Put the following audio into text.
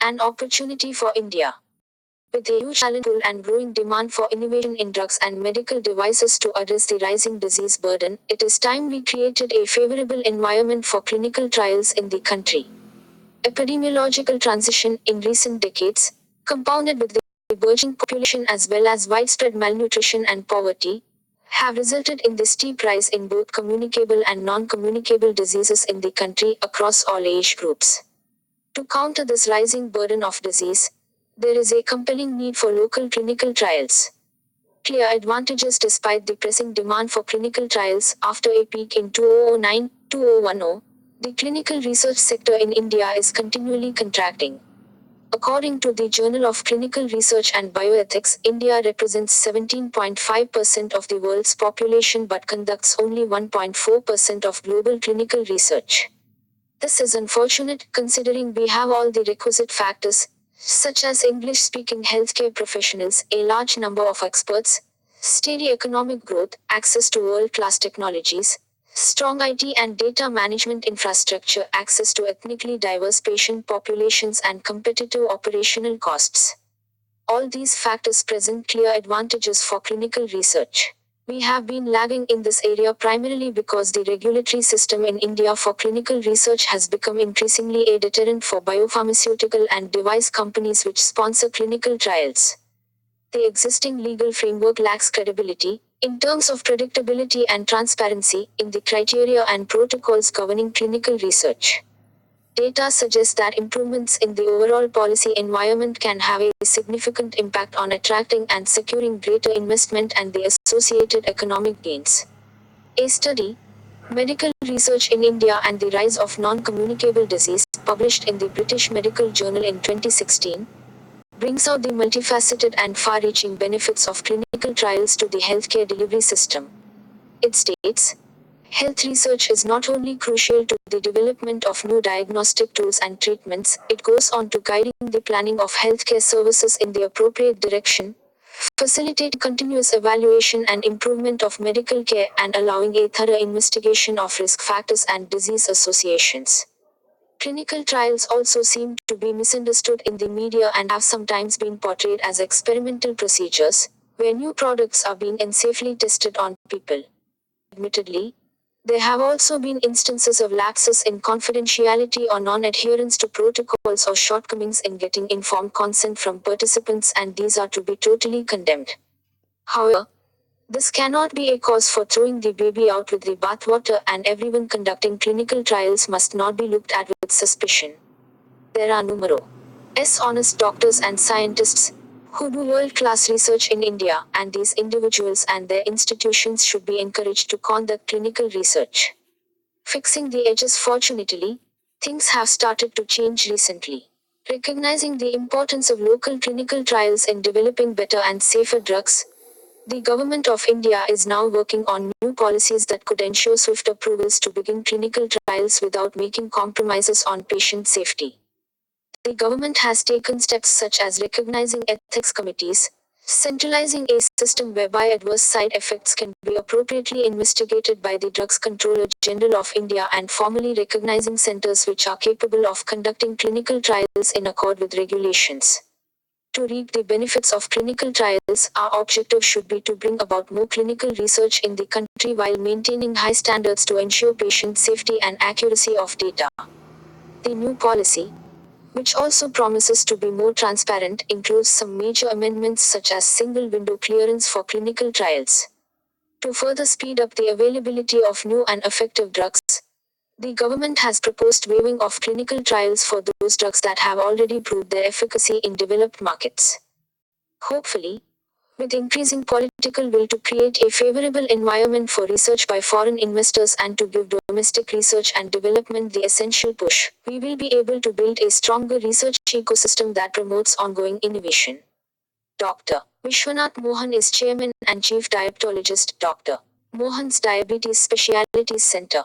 An opportunity for India. With a huge talent pool and growing demand for innovation in drugs and medical devices to address the rising disease burden, it is time we created a favorable environment for clinical trials in the country. Epidemiological transition in recent decades, compounded with the burgeoning population as well as widespread malnutrition and poverty, have resulted in the steep rise in both communicable and non-communicable diseases in the country across all age groups. To counter this rising burden of disease, there is a compelling need for local clinical trials. Clear advantages. Despite the pressing demand for clinical trials after a peak in 2009-2010, the clinical research sector in India is continually contracting. According to the Journal of Clinical Research and Bioethics, India represents 17.5% of the world's population but conducts only 1.4% of global clinical research. This is unfortunate considering we have all the requisite factors, such as English-speaking healthcare professionals, a large number of experts, steady economic growth, access to world-class technologies, strong IT and data management infrastructure, access to ethnically diverse patient populations and competitive operational costs. All these factors present clear advantages for clinical research. We have been lagging in this area primarily because the regulatory system in India for clinical research has become increasingly a deterrent for biopharmaceutical and device companies which sponsor clinical trials. The existing legal framework lacks credibility, in terms of predictability and transparency, in the criteria and protocols governing clinical research. Data suggests that improvements in the overall policy environment can have a significant impact on attracting and securing greater investment and the associated economic gains. A study, Medical Research in India and the Rise of Non-Communicable Disease, published in the British Medical Journal in 2016, brings out the multifaceted and far-reaching benefits of clinical trials to the healthcare delivery system. It states, health research is not only crucial to the development of new diagnostic tools and treatments, it goes on to guiding the planning of healthcare services in the appropriate direction, facilitate continuous evaluation and improvement of medical care and allowing a thorough investigation of risk factors and disease associations. Clinical trials also seem to be misunderstood in the media and have sometimes been portrayed as experimental procedures, where new products are being unsafely tested on people. Admittedly, there have also been instances of lapses in confidentiality or non-adherence to protocols or shortcomings in getting informed consent from participants, and these are to be totally condemned. However, this cannot be a cause for throwing the baby out with the bathwater, and everyone conducting clinical trials must not be looked at with suspicion. There are numerous honest doctors and scientists who do world-class research in India, and these individuals and their institutions should be encouraged to conduct clinical research. Fixing the edges. Fortunately, things have started to change recently. Recognizing the importance of local clinical trials in developing better and safer drugs, the Government of India is now working on new policies that could ensure swift approvals to begin clinical trials without making compromises on patient safety. The government has taken steps such as recognizing ethics committees, centralizing a system whereby adverse side effects can be appropriately investigated by the Drugs Controller General of India, and formally recognizing centers which are capable of conducting clinical trials in accord with regulations. To reap the benefits of clinical trials, our objective should be to bring about more clinical research in the country while maintaining high standards to ensure patient safety and accuracy of data. The new policy, which also promises to be more transparent, includes some major amendments such as single window clearance for clinical trials. To further speed up the availability of new and effective drugs, the government has proposed waiving of clinical trials for those drugs that have already proved their efficacy in developed markets. Hopefully, with increasing political will to create a favorable environment for research by foreign investors and to give domestic research and development the essential push, we will be able to build a stronger research ecosystem that promotes ongoing innovation. Dr. Vishwanath Mohan is Chairman and Chief Diabetologist, Dr. Mohan's Diabetes Specialities Center.